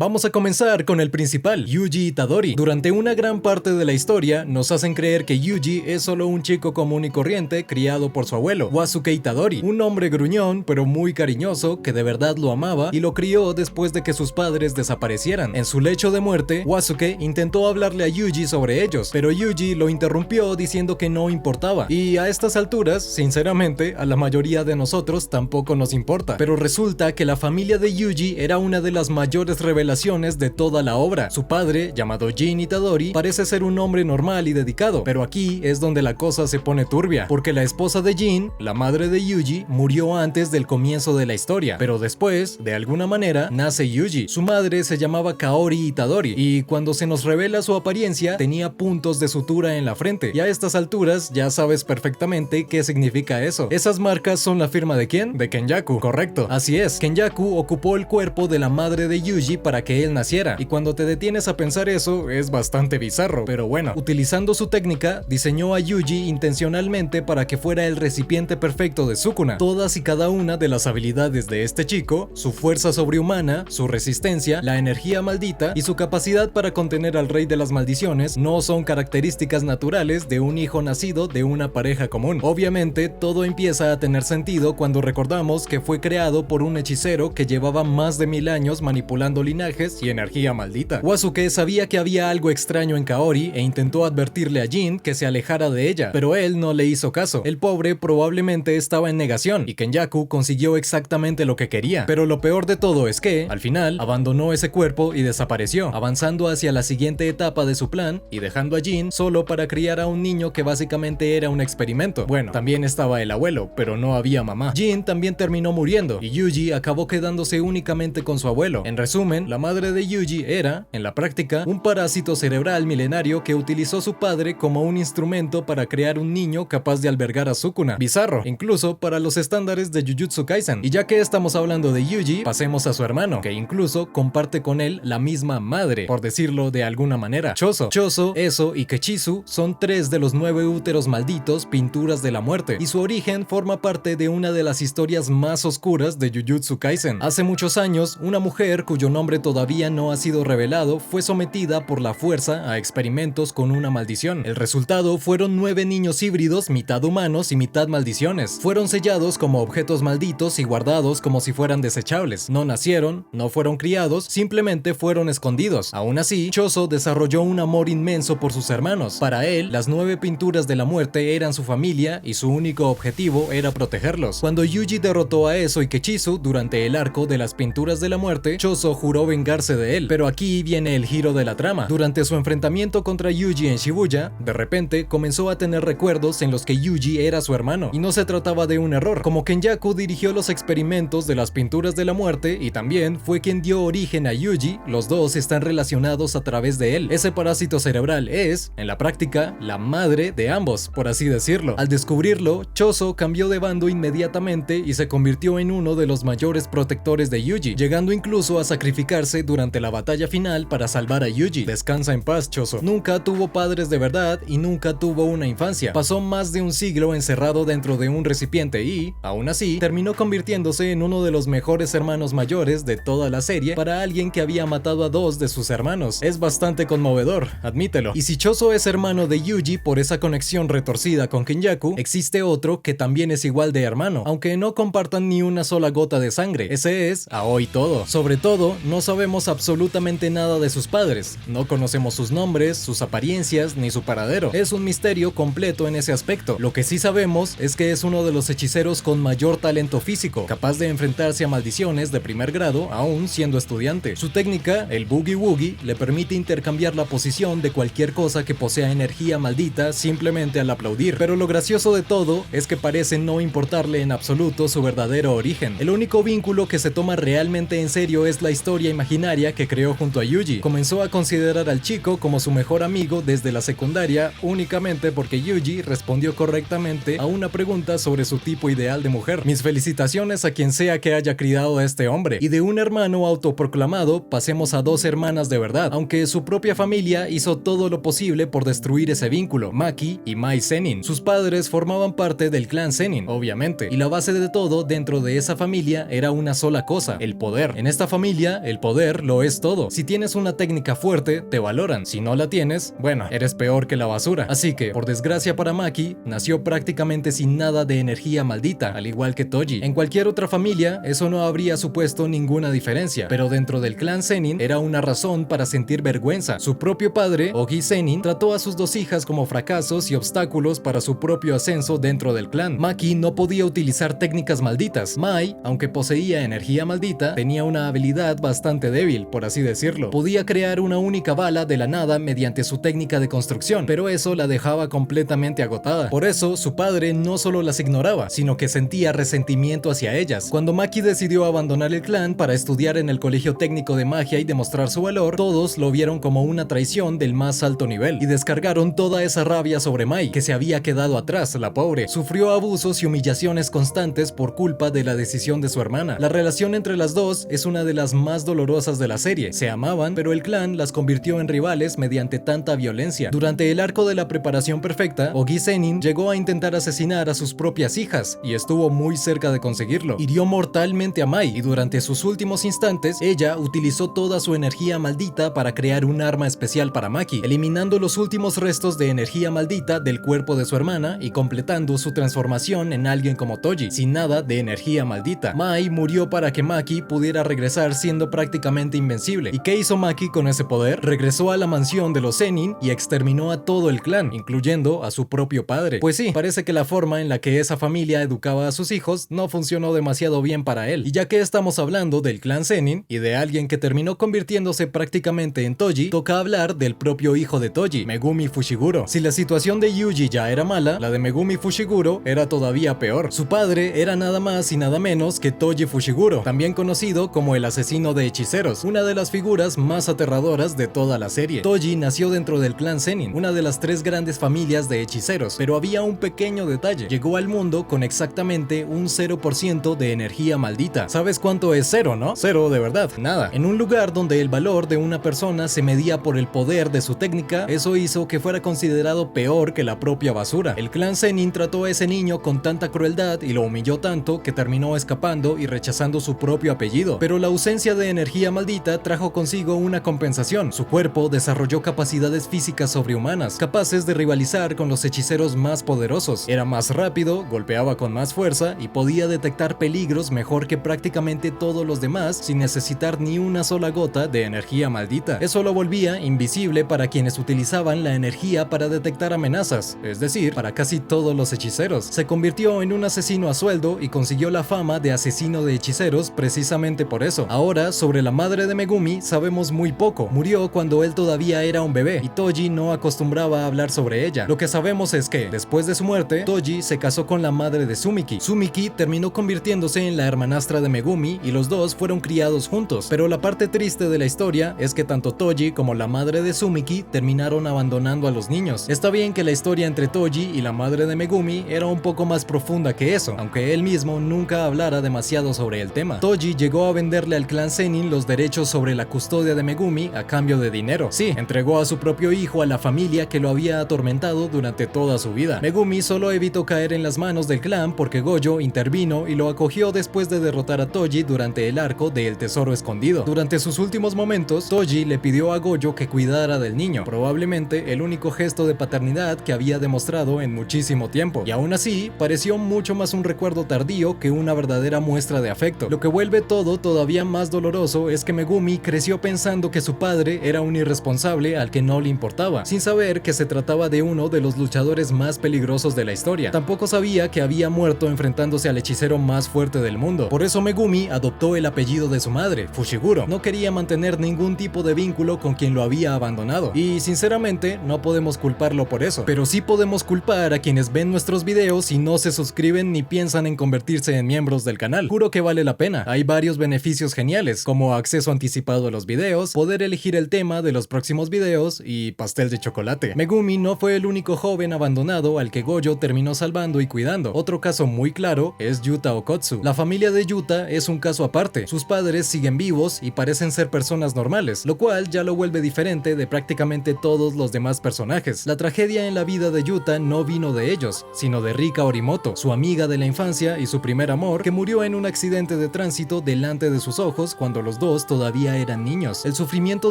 Vamos a comenzar con el principal, Yuji Itadori. Durante una gran parte de la historia, nos hacen creer que Yuji es solo un chico común y corriente criado por su abuelo, Wasuke Itadori, un hombre gruñón pero muy cariñoso que de verdad lo amaba y lo crió después de que sus padres desaparecieran. En su lecho de muerte, Wasuke intentó hablarle a Yuji sobre ellos, pero Yuji lo interrumpió diciendo que no importaba. Y a estas alturas, sinceramente, a la mayoría de nosotros tampoco nos importa. Pero resulta que la familia de Yuji era una de las mayores revelaciones de toda la obra. Su padre, llamado Jin Itadori, parece ser un hombre normal y dedicado, pero aquí es donde la cosa se pone turbia, porque la esposa de Jin, la madre de Yuji, murió antes del comienzo de la historia, pero después, de alguna manera, nace Yuji. Su madre se llamaba Kaori Itadori, y cuando se nos revela su apariencia, tenía puntos de sutura en la frente, y a estas alturas ya sabes perfectamente qué significa eso. Esas marcas son la firma ¿de quién? De Kenyaku, correcto. Así es, Kenyaku ocupó el cuerpo de la madre de Yuji para que él naciera, y cuando te detienes a pensar eso, es bastante bizarro, pero bueno. Utilizando su técnica, diseñó a Yuji intencionalmente para que fuera el recipiente perfecto de Sukuna. Todas y cada una de las habilidades de este chico, su fuerza sobrehumana, su resistencia, la energía maldita y su capacidad para contener al rey de las maldiciones, no son características naturales de un hijo nacido de una pareja común. Obviamente, todo empieza a tener sentido cuando recordamos que fue creado por un hechicero que llevaba más de 1000 años manipulando linajes y energía maldita. Wasuke sabía que había algo extraño en Kaori e intentó advertirle a Jin que se alejara de ella, pero él no le hizo caso. El pobre probablemente estaba en negación y Kenyaku consiguió exactamente lo que quería, pero lo peor de todo es que, al final, abandonó ese cuerpo y desapareció, avanzando hacia la siguiente etapa de su plan y dejando a Jin solo para criar a un niño que básicamente era un experimento. Bueno, también estaba el abuelo, pero no había mamá. Jin también terminó muriendo y Yuji acabó quedándose únicamente con su abuelo. En resumen, la madre de Yuji era, en la práctica, un parásito cerebral milenario que utilizó su padre como un instrumento para crear un niño capaz de albergar a Sukuna. Bizarro, incluso para los estándares de Jujutsu Kaisen. Y ya que estamos hablando de Yuji, pasemos a su hermano, que incluso comparte con él la misma madre, por decirlo de alguna manera. Choso, Eso y Kechisu son 3 de los 9 úteros malditos, pinturas de la muerte, y su origen forma parte de una de las historias más oscuras de Jujutsu Kaisen. Hace muchos años, una mujer cuyo nombre todavía no ha sido revelado fue sometida por la fuerza a experimentos con una maldición. El resultado fueron 9 niños híbridos, mitad humanos y mitad maldiciones. Fueron sellados como objetos malditos y guardados como si fueran desechables. No nacieron, no fueron criados, simplemente fueron escondidos. Aún así, Choso desarrolló un amor inmenso por sus hermanos. Para él, las 9 pinturas de la muerte eran su familia y su único objetivo era protegerlos. Cuando Yuji derrotó a Eso y Kechisu durante el arco de las pinturas de la muerte, Choso juró vengarse de él, pero aquí viene el giro de la trama. Durante su enfrentamiento contra Yuji en Shibuya, de repente comenzó a tener recuerdos en los que Yuji era su hermano, y no se trataba de un error. Como Kenyaku dirigió los experimentos de las pinturas de la muerte y también fue quien dio origen a Yuji, los dos están relacionados a través de él. Ese parásito cerebral es, en la práctica, la madre de ambos, por así decirlo. Al descubrirlo, Choso cambió de bando inmediatamente y se convirtió en uno de los mayores protectores de Yuji, llegando incluso a sacrificarse durante la batalla final para salvar a Yuji. Descansa en paz, Choso. Nunca tuvo padres de verdad y nunca tuvo una infancia. Pasó más de un siglo encerrado dentro de un recipiente y, aún así, terminó convirtiéndose en uno de los mejores hermanos mayores de toda la serie para alguien que había matado a 2 de sus hermanos. Es bastante conmovedor, admítelo. Y si Choso es hermano de Yuji por esa conexión retorcida con Kenyaku, existe otro que también es igual de hermano, aunque no compartan ni una sola gota de sangre. Ese es Aoi Todo. Sobre todo, no sabemos absolutamente nada de sus padres, no conocemos sus nombres, sus apariencias ni su paradero. Es un misterio completo en ese aspecto. Lo que sí sabemos es que es uno de los hechiceros con mayor talento físico, capaz de enfrentarse a maldiciones de primer grado aún siendo estudiante. Su técnica, el Boogie Woogie, le permite intercambiar la posición de cualquier cosa que posea energía maldita simplemente al aplaudir. Pero lo gracioso de todo es que parece no importarle en absoluto su verdadero origen. El único vínculo que se toma realmente en serio es la historia imaginaria que creó junto a Yuji. Comenzó a considerar al chico como su mejor amigo desde la secundaria únicamente porque Yuji respondió correctamente a una pregunta sobre su tipo ideal de mujer. Mis felicitaciones a quien sea que haya criado a este hombre. Y de un hermano autoproclamado pasemos a 2 hermanas de verdad, aunque su propia familia hizo todo lo posible por destruir ese vínculo, Maki y Mai Zenin. Sus padres formaban parte del clan Zenin, obviamente, y la base de todo dentro de esa familia era una sola cosa, el poder. En esta familia, el poder poder lo es todo. Si tienes una técnica fuerte, te valoran. Si no la tienes, bueno, eres peor que la basura. Así que, por desgracia para Maki, nació prácticamente sin nada de energía maldita, al igual que Toji. En cualquier otra familia, eso no habría supuesto ninguna diferencia, pero dentro del clan Zenin era una razón para sentir vergüenza. Su propio padre, Ogi Zenin, trató a sus dos hijas como fracasos y obstáculos para su propio ascenso dentro del clan. Maki no podía utilizar técnicas malditas. Mai, aunque poseía energía maldita, tenía una habilidad bastante débil, por así decirlo. Podía crear una única bala de la nada mediante su técnica de construcción, pero eso la dejaba completamente agotada. Por eso, su padre no solo las ignoraba, sino que sentía resentimiento hacia ellas. Cuando Maki decidió abandonar el clan para estudiar en el colegio técnico de magia y demostrar su valor, todos lo vieron como una traición del más alto nivel y descargaron toda esa rabia sobre Mai, que se había quedado atrás. La pobre sufrió abusos y humillaciones constantes por culpa de la decisión de su hermana. La relación entre las dos es una de las más dolorosas de la serie. Se amaban, pero el clan las convirtió en rivales mediante tanta violencia. Durante el arco de la preparación perfecta, Ogi Zenin llegó a intentar asesinar a sus propias hijas y estuvo muy cerca de conseguirlo. Hirió mortalmente a Mai y durante sus últimos instantes, ella utilizó toda su energía maldita para crear un arma especial para Maki, eliminando los últimos restos de energía maldita del cuerpo de su hermana y completando su transformación en alguien como Toji, sin nada de energía maldita. Mai murió para que Maki pudiera regresar siendo prácticamente invencible. ¿Y qué hizo Maki con ese poder? Regresó a la mansión de los Zenin y exterminó a todo el clan, incluyendo a su propio padre. Pues sí, parece que la forma en la que esa familia educaba a sus hijos no funcionó demasiado bien para él. Y ya que estamos hablando del clan Zenin y de alguien que terminó convirtiéndose prácticamente en Toji, toca hablar del propio hijo de Toji, Megumi Fushiguro. Si la situación de Yuji ya era mala, la de Megumi Fushiguro era todavía peor. Su padre era nada más y nada menos que Toji Fushiguro, también conocido como el asesino de hechiceros, una de las figuras más aterradoras de toda la serie. Toji nació dentro del clan Zenin, una de las tres grandes familias de hechiceros, pero había un pequeño detalle: llegó al mundo con exactamente un 0% de energía maldita. ¿Sabes cuánto es cero, no? Cero de verdad, nada. En un lugar donde el valor de una persona se medía por el poder de su técnica, eso hizo que fuera considerado peor que la propia basura. El clan Zenin trató a ese niño con tanta crueldad y lo humilló tanto que terminó escapando y rechazando su propio apellido. Pero la ausencia de energía maldita trajo consigo una compensación. Su cuerpo desarrolló capacidades físicas sobrehumanas, capaces de rivalizar con los hechiceros más poderosos. Era más rápido, golpeaba con más fuerza y podía detectar peligros mejor que prácticamente todos los demás sin necesitar ni una sola gota de energía maldita. Eso lo volvía invisible para quienes utilizaban la energía para detectar amenazas, es decir, para casi todos los hechiceros. Se convirtió en un asesino a sueldo y consiguió la fama de asesino de hechiceros precisamente por eso. Ahora, sobre la madre de Megumi sabemos muy poco. Murió cuando él todavía era un bebé y Toji no acostumbraba a hablar sobre ella. Lo que sabemos es que, después de su muerte, Toji se casó con la madre de Tsumiki. Tsumiki terminó convirtiéndose en la hermanastra de Megumi y los dos fueron criados juntos. Pero la parte triste de la historia es que tanto Toji como la madre de Tsumiki terminaron abandonando a los niños. Está bien que la historia entre Toji y la madre de Megumi era un poco más profunda que eso, aunque él mismo nunca hablara demasiado sobre el tema. Toji llegó a venderle al clan Zenin los derechos sobre la custodia de Megumi a cambio de dinero. Sí, entregó a su propio hijo a la familia que lo había atormentado durante toda su vida. Megumi solo evitó caer en las manos del clan porque Gojo intervino y lo acogió después de derrotar a Toji durante el arco de El Tesoro Escondido. Durante sus últimos momentos, Toji le pidió a Gojo que cuidara del niño, probablemente el único gesto de paternidad que había demostrado en muchísimo tiempo, y aún así pareció mucho más un recuerdo tardío que una verdadera muestra de afecto. Lo que vuelve todo todavía más doloroso es que Megumi creció pensando que su padre era un irresponsable al que no le importaba, sin saber que se trataba de uno de los luchadores más peligrosos de la historia. Tampoco sabía que había muerto enfrentándose al hechicero más fuerte del mundo. Por eso Megumi adoptó el apellido de su madre, Fushiguro. No quería mantener ningún tipo de vínculo con quien lo había abandonado, y sinceramente no podemos culparlo por eso, pero sí podemos culpar a quienes ven nuestros videos y no se suscriben ni piensan en convertirse en miembros del canal. Juro que vale la pena. Hay varios beneficios geniales, como acceso anticipado a los videos, poder elegir el tema de los próximos videos y pastel de chocolate. Megumi no fue el único joven abandonado al que Gojo terminó salvando y cuidando. Otro caso muy claro es Yuta Okkotsu. La familia de Yuta es un caso aparte. Sus padres siguen vivos y parecen ser personas normales, lo cual ya lo vuelve diferente de prácticamente todos los demás personajes. La tragedia en la vida de Yuta no vino de ellos, sino de Rika Orimoto, su amiga de la infancia y su primer amor, que murió en un accidente de tránsito delante de sus ojos cuando los los dos todavía eran niños. El sufrimiento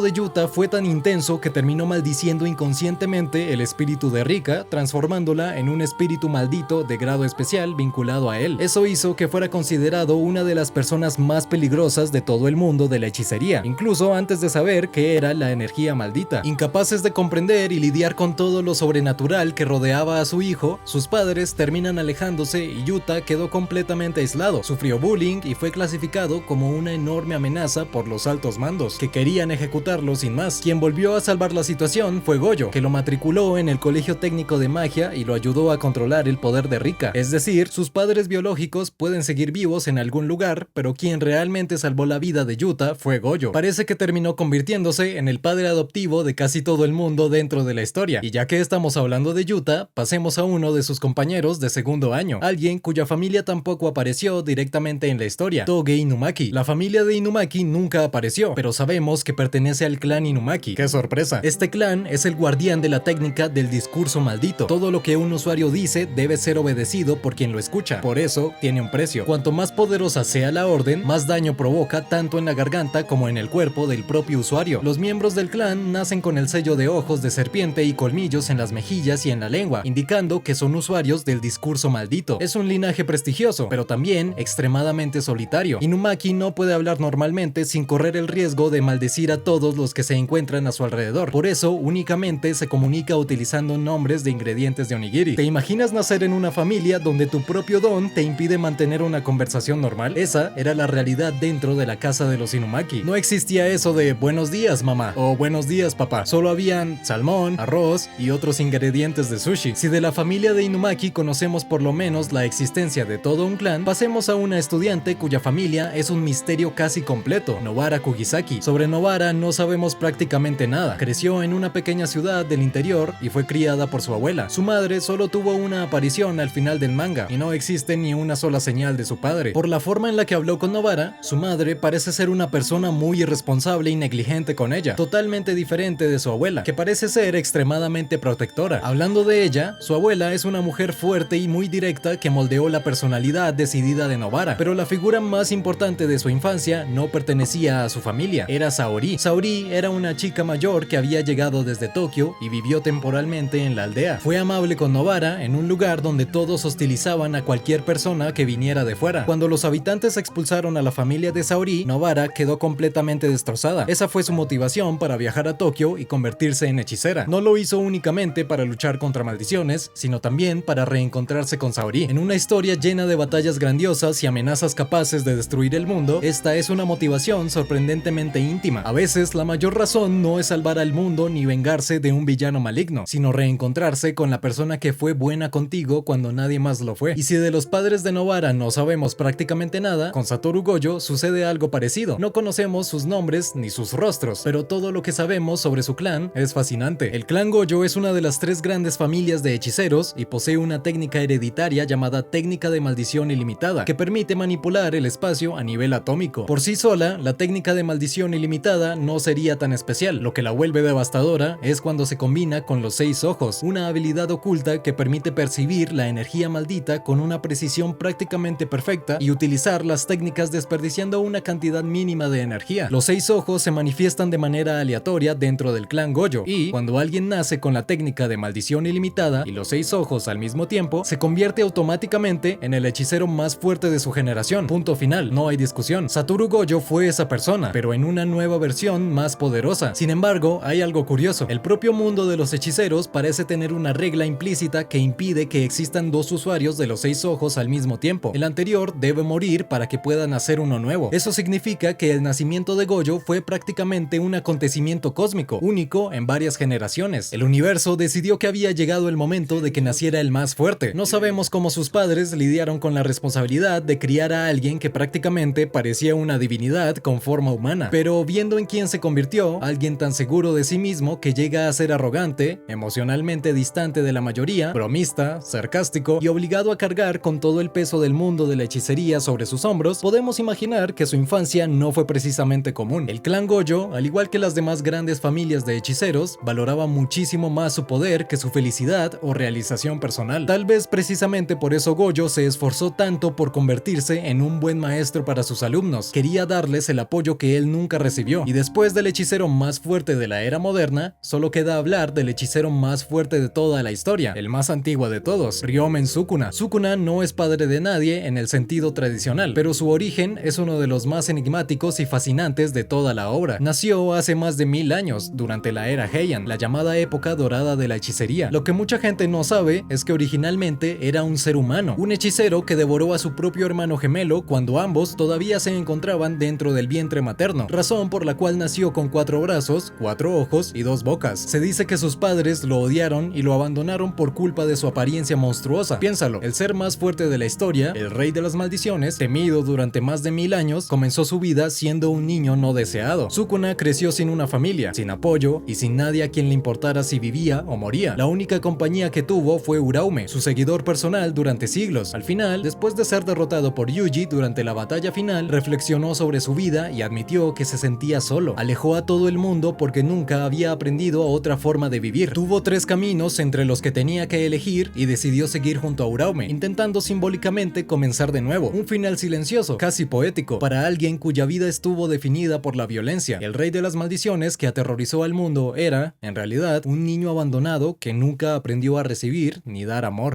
de Yuta fue tan intenso que terminó maldiciendo inconscientemente el espíritu de Rika, transformándola en un espíritu maldito de grado especial vinculado a él. Eso hizo que fuera considerado una de las personas más peligrosas de todo el mundo de la hechicería, incluso antes de saber qué era la energía maldita. Incapaces de comprender y lidiar con todo lo sobrenatural que rodeaba a su hijo, sus padres terminan alejándose y Yuta quedó completamente aislado. Sufrió bullying y fue clasificado como una enorme amenaza por los altos mandos, que querían ejecutarlo sin más. Quien volvió a salvar la situación fue Gojo, que lo matriculó en el Colegio Técnico de Magia y lo ayudó a controlar el poder de Rika. Es decir, sus padres biológicos pueden seguir vivos en algún lugar, pero quien realmente salvó la vida de Yuta fue Gojo. Parece que terminó convirtiéndose en el padre adoptivo de casi todo el mundo dentro de la historia. Y ya que estamos hablando de Yuta, pasemos a uno de sus compañeros de segundo año, alguien cuya familia tampoco apareció directamente en la historia, Toge Inumaki. La familia de Inumaki nunca apareció, pero sabemos que pertenece al clan Inumaki. ¡Qué sorpresa! Este clan es el guardián de la técnica del discurso maldito. Todo lo que un usuario dice debe ser obedecido por quien lo escucha. Por eso, tiene un precio. Cuanto más poderosa sea la orden, más daño provoca tanto en la garganta como en el cuerpo del propio usuario. Los miembros del clan nacen con el sello de ojos de serpiente y colmillos en las mejillas y en la lengua, indicando que son usuarios del discurso maldito. Es un linaje prestigioso, pero también extremadamente solitario. Inumaki no puede hablar normalmente sin correr el riesgo de maldecir a todos los que se encuentran a su alrededor. Por eso, únicamente se comunica utilizando nombres de ingredientes de onigiri. ¿Te imaginas nacer en una familia donde tu propio don te impide mantener una conversación normal? Esa era la realidad dentro de la casa de los Inumaki. No existía eso de buenos días, mamá, o buenos días, papá. Solo habían salmón, arroz y otros ingredientes de sushi. Si de la familia de Inumaki conocemos por lo menos la existencia de todo un clan, pasemos a una estudiante cuya familia es un misterio casi completo, Nobara Kugisaki. Sobre Nobara no sabemos prácticamente nada. Creció en una pequeña ciudad del interior y fue criada por su abuela. Su madre solo tuvo una aparición al final del manga y no existe ni una sola señal de su padre. Por la forma en la que habló con Nobara, su madre parece ser una persona muy irresponsable y negligente con ella, totalmente diferente de su abuela, que parece ser extremadamente protectora. Hablando de ella, su abuela es una mujer fuerte y muy directa que moldeó la personalidad decidida de Nobara, pero la figura más importante de su infancia no pertenecía a su familia, era Saori. Saori era una chica mayor que había llegado desde Tokio y vivió temporalmente en la aldea. Fue amable con Nobara en un lugar donde todos hostilizaban a cualquier persona que viniera de fuera. Cuando los habitantes expulsaron a la familia de Saori, Nobara quedó completamente destrozada. Esa fue su motivación para viajar a Tokio y convertirse en hechicera. No lo hizo únicamente para luchar contra maldiciones, sino también para reencontrarse con Saori. En una historia llena de batallas grandiosas y amenazas capaces de destruir el mundo, esta es una motivación sorprendentemente íntima. A veces la mayor razón no es salvar al mundo ni vengarse de un villano maligno, sino reencontrarse con la persona que fue buena contigo cuando nadie más lo fue. Y si de los padres de Nobara no sabemos prácticamente nada, con Satoru Gojo sucede algo parecido. No conocemos sus nombres ni sus rostros, pero todo lo que sabemos sobre su clan es fascinante. El clan Gojo es una de las tres grandes familias de hechiceros y posee una técnica hereditaria llamada técnica de maldición ilimitada, que permite manipular el espacio a nivel atómico. Por sí sola, la técnica de maldición ilimitada no sería tan especial. Lo que la vuelve devastadora es cuando se combina con los 6 ojos, una habilidad oculta que permite percibir la energía maldita con una precisión prácticamente perfecta y utilizar las técnicas desperdiciando una cantidad mínima de energía. Los 6 ojos se manifiestan de manera aleatoria dentro del clan Gojo, y cuando alguien nace con la técnica de maldición ilimitada y los 6 ojos al mismo tiempo, se convierte automáticamente en el hechicero más fuerte de su generación. Punto final, no hay discusión. Satoru Gojo fue esa persona, pero en una nueva versión más poderosa. Sin embargo, hay algo curioso. El propio mundo de los hechiceros parece tener una regla implícita que impide que existan 2 usuarios de los 6 ojos al mismo tiempo. El anterior debe morir para que pueda nacer uno nuevo. Eso significa que el nacimiento de Gojo fue prácticamente un acontecimiento cósmico, único en varias generaciones. El universo decidió que había llegado el momento de que naciera el más fuerte. No sabemos cómo sus padres lidiaron con la responsabilidad de criar a alguien que prácticamente parecía una divinidad con forma humana, pero viendo en quién se convirtió, alguien tan seguro de sí mismo que llega a ser arrogante, emocionalmente distante de la mayoría, bromista, sarcástico y obligado a cargar con todo el peso del mundo de la hechicería sobre sus hombros, podemos imaginar que su infancia no fue precisamente común. El clan Gojo, al igual que las demás grandes familias de hechiceros, valoraba muchísimo más su poder que su felicidad o realización personal. Tal vez precisamente por eso Gojo se esforzó tanto por convertirse en un buen maestro para sus alumnos. Quería darles darles el apoyo que él nunca recibió. Y después del hechicero más fuerte de la era moderna, solo queda hablar del hechicero más fuerte de toda la historia, el más antiguo de todos, Ryomen Sukuna. Sukuna no es padre de nadie en el sentido tradicional, pero su origen es uno de los más enigmáticos y fascinantes de toda la obra. Nació hace más de 1000 años, durante la era Heian, la llamada época dorada de la hechicería. Lo que mucha gente no sabe es que originalmente era un ser humano, un hechicero que devoró a su propio hermano gemelo cuando ambos todavía se encontraban dentro del vientre materno, razón por la cual nació con 4 brazos, 4 ojos y 2 bocas. Se dice que sus padres lo odiaron y lo abandonaron por culpa de su apariencia monstruosa. Piénsalo, el ser más fuerte de la historia, el rey de las maldiciones, temido durante más de 1000 años, comenzó su vida siendo un niño no deseado. Sukuna creció sin una familia, sin apoyo y sin nadie a quien le importara si vivía o moría. La única compañía que tuvo fue Uraume, su seguidor personal durante siglos. Al final, después de ser derrotado por Yuji durante la batalla final, reflexionó sobre su vida y admitió que se sentía solo. Alejó a todo el mundo porque nunca había aprendido otra forma de vivir. Tuvo 3 caminos entre los que tenía que elegir y decidió seguir junto a Uraume, intentando simbólicamente comenzar de nuevo. Un final silencioso, casi poético, para alguien cuya vida estuvo definida por la violencia. El rey de las maldiciones que aterrorizó al mundo era, en realidad, un niño abandonado que nunca aprendió a recibir ni dar amor.